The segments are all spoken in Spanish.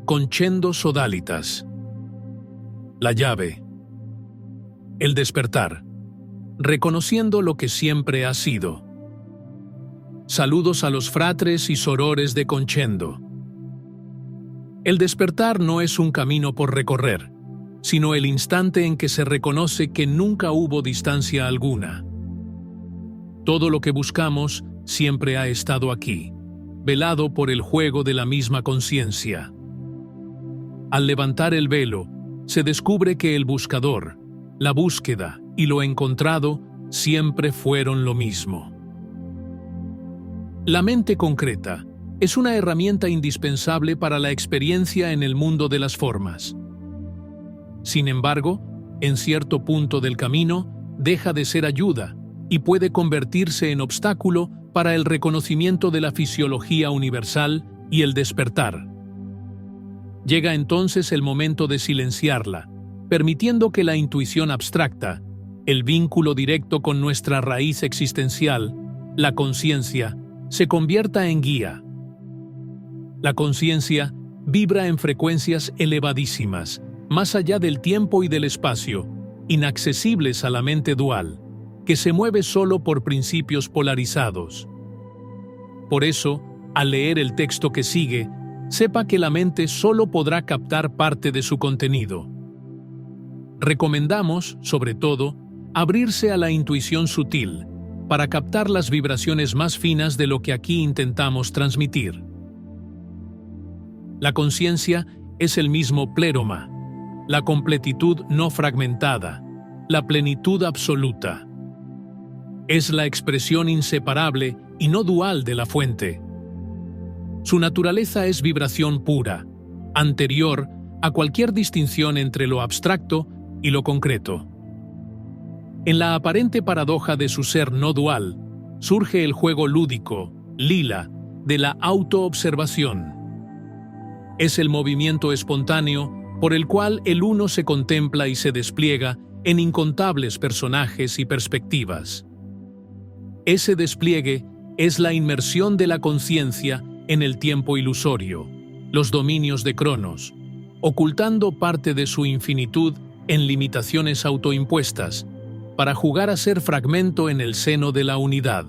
Concendo Sodalitas. La llave. El despertar. Reconociendo lo que siempre ha sido. Saludos a los fratres y sorores de Concendo. El despertar no es un camino por recorrer, sino el instante en que se reconoce que nunca hubo distancia alguna. Todo lo que buscamos siempre ha estado aquí, velado por el juego de la misma conciencia. Al levantar el velo, se descubre que el buscador, la búsqueda y lo encontrado siempre fueron lo mismo. La mente concreta es una herramienta indispensable para la experiencia en el mundo de las formas. Sin embargo, en cierto punto del camino, deja de ser ayuda y puede convertirse en obstáculo para el reconocimiento de la fisiología universal y el despertar. Llega entonces el momento de silenciarla, permitiendo que la intuición abstracta, el vínculo directo con nuestra raíz existencial, la conciencia, se convierta en guía. La conciencia vibra en frecuencias elevadísimas, más allá del tiempo y del espacio, inaccesibles a la mente dual, que se mueve solo por principios polarizados. Por eso, al leer el texto que sigue, sepa que la mente solo podrá captar parte de su contenido. Recomendamos, sobre todo, abrirse a la intuición sutil, para captar las vibraciones más finas de lo que aquí intentamos transmitir. La conciencia es el mismo pléroma, la completitud no fragmentada, la plenitud absoluta. Es la expresión inseparable y no dual de la fuente. Su naturaleza es vibración pura, anterior a cualquier distinción entre lo abstracto y lo concreto. En la aparente paradoja de su ser no dual, surge el juego lúdico, lila, de la autoobservación. Es el movimiento espontáneo por el cual el uno se contempla y se despliega en incontables personajes y perspectivas. Ese despliegue es la inmersión de la conciencia en el tiempo ilusorio, los dominios de Cronos, ocultando parte de su infinitud en limitaciones autoimpuestas, para jugar a ser fragmento en el seno de la unidad.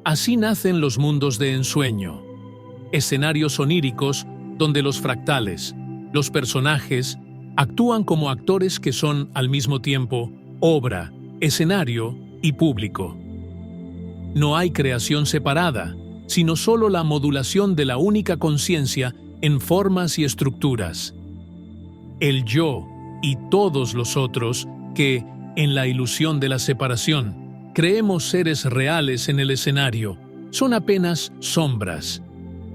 Así nacen los mundos de ensueño, escenarios oníricos donde los fractales, los personajes, actúan como actores que son al mismo tiempo obra, escenario y público. No hay creación separada, sino solo la modulación de la única conciencia en formas y estructuras. El yo y todos los otros que, en la ilusión de la separación, creemos seres reales en el escenario, son apenas sombras,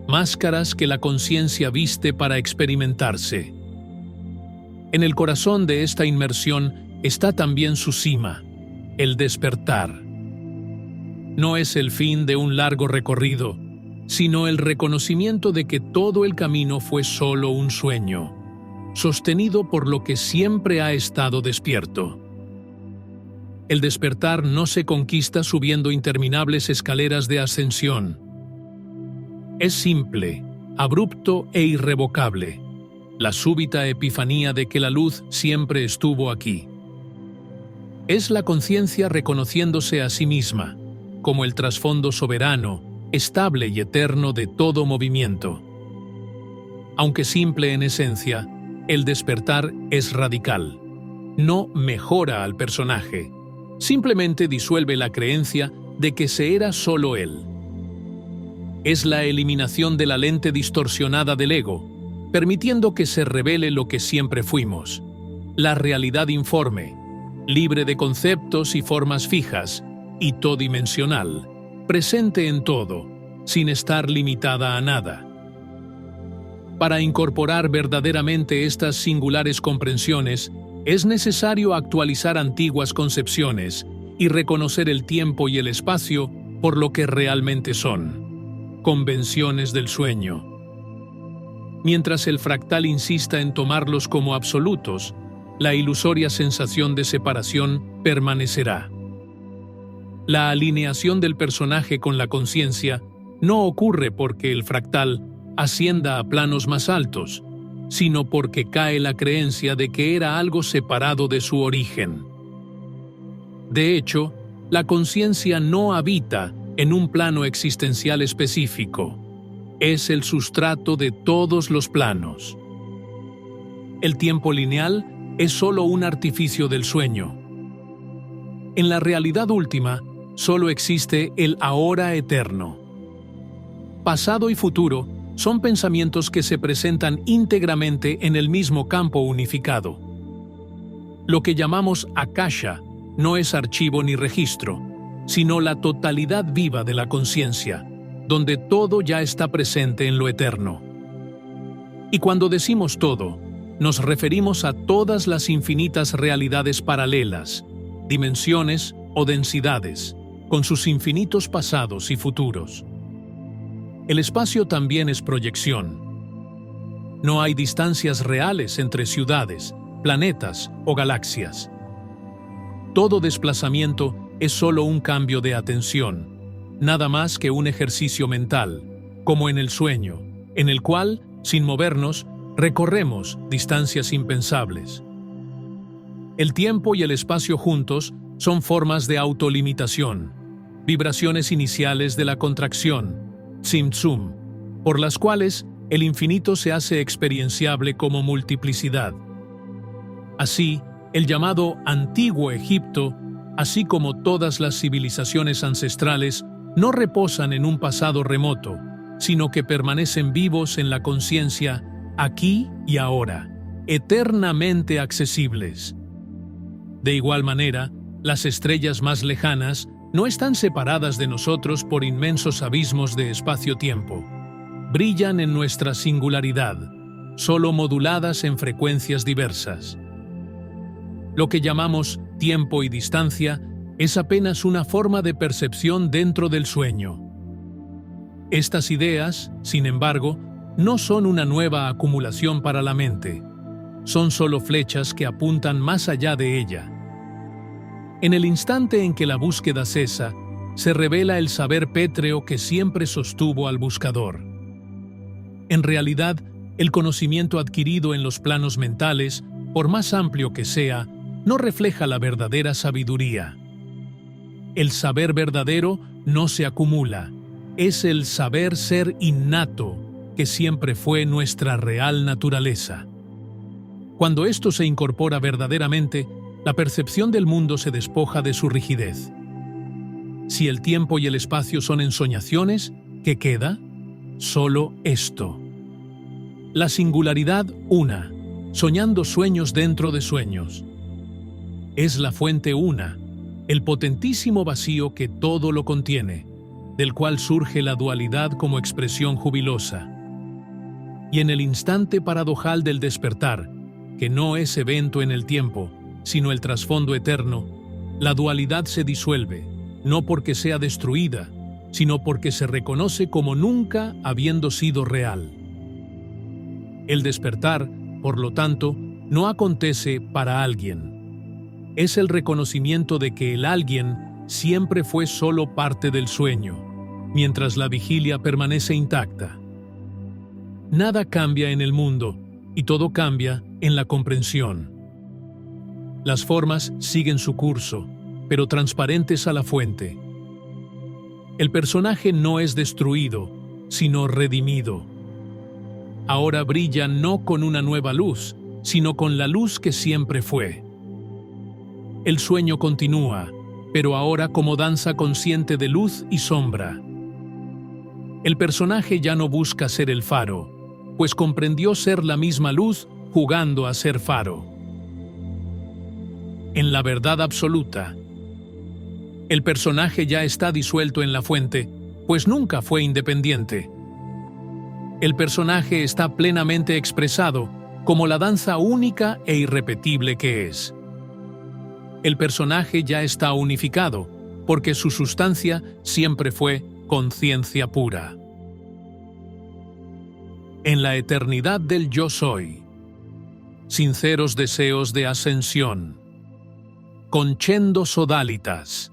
máscaras que la conciencia viste para experimentarse. En el corazón de esta inmersión está también su cima, el despertar. No es el fin de un largo recorrido, sino el reconocimiento de que todo el camino fue solo un sueño, sostenido por lo que siempre ha estado despierto. El despertar no se conquista subiendo interminables escaleras de ascensión. Es simple, abrupto e irrevocable, la súbita epifanía de que la luz siempre estuvo aquí. Es la conciencia reconociéndose a sí misma, como el trasfondo soberano, estable y eterno de todo movimiento. Aunque simple en esencia, el despertar es radical. No mejora al personaje, simplemente disuelve la creencia de que se era solo él. Es la eliminación de la lente distorsionada del ego, permitiendo que se revele lo que siempre fuimos, la realidad informe, libre de conceptos y formas fijas, y todimensional, presente en todo, sin estar limitada a nada. Para incorporar verdaderamente estas singulares comprensiones, es necesario actualizar antiguas concepciones y reconocer el tiempo y el espacio por lo que realmente son, convenciones del sueño. Mientras el fractal insista en tomarlos como absolutos, la ilusoria sensación de separación permanecerá. La alineación del personaje con la conciencia no ocurre porque el fractal, ascienda a planos más altos, sino porque cae la creencia de que era algo separado de su origen. De hecho, la conciencia no habita en un plano existencial específico. Es el sustrato de todos los planos. El tiempo lineal es solo un artificio del sueño. En la realidad última, solo existe el ahora eterno. Pasado y futuro son pensamientos que se presentan íntegramente en el mismo campo unificado. Lo que llamamos akasha no es archivo ni registro, sino la totalidad viva de la conciencia, donde todo ya está presente en lo eterno. Y cuando decimos todo, nos referimos a todas las infinitas realidades paralelas, dimensiones o densidades, con sus infinitos pasados y futuros. El espacio también es proyección. No hay distancias reales entre ciudades, planetas o galaxias. Todo desplazamiento es solo un cambio de atención, nada más que un ejercicio mental, como en el sueño, en el cual, sin movernos, recorremos distancias impensables. El tiempo y el espacio juntos son formas de autolimitación, vibraciones iniciales de la contracción, Tzimtzum, por las cuales el infinito se hace experienciable como multiplicidad. Así, el llamado Antiguo Egipto, así como todas las civilizaciones ancestrales, no reposan en un pasado remoto, sino que permanecen vivos en la conciencia aquí y ahora, eternamente accesibles. De igual manera, las estrellas más lejanas no están separadas de nosotros por inmensos abismos de espacio-tiempo. Brillan en nuestra singularidad, solo moduladas en frecuencias diversas. Lo que llamamos tiempo y distancia es apenas una forma de percepción dentro del sueño. Estas ideas, sin embargo, no son una nueva acumulación para la mente. Son solo flechas que apuntan más allá de ella. En el instante en que la búsqueda cesa, se revela el saber pétreo que siempre sostuvo al buscador. En realidad, el conocimiento adquirido en los planos mentales, por más amplio que sea, no refleja la verdadera sabiduría. El saber verdadero no se acumula, es el saber ser innato, que siempre fue nuestra real naturaleza. Cuando esto se incorpora verdaderamente, la percepción del mundo se despoja de su rigidez. Si el tiempo y el espacio son ensoñaciones, ¿qué queda? Solo esto. La singularidad una, soñando sueños dentro de sueños. Es la fuente una, el potentísimo vacío que todo lo contiene, del cual surge la dualidad como expresión jubilosa. Y en el instante paradojal del despertar, que no es evento en el tiempo, sino el trasfondo eterno, la dualidad se disuelve, no porque sea destruida, sino porque se reconoce como nunca habiendo sido real. El despertar, por lo tanto, no acontece para alguien. Es el reconocimiento de que el alguien siempre fue solo parte del sueño, mientras la vigilia permanece intacta. Nada cambia en el mundo, y todo cambia en la comprensión. Las formas siguen su curso, pero transparentes a la fuente. El personaje no es destruido, sino redimido. Ahora brilla no con una nueva luz, sino con la luz que siempre fue. El sueño continúa, pero ahora como danza consciente de luz y sombra. El personaje ya no busca ser el faro, pues comprendió ser la misma luz jugando a ser faro. En la verdad absoluta, el personaje ya está disuelto en la fuente, pues nunca fue independiente. El personaje está plenamente expresado como la danza única e irrepetible que es. El personaje ya está unificado, porque su sustancia siempre fue conciencia pura. En la eternidad del yo soy, sinceros deseos de ascensión, concendo sodalitas.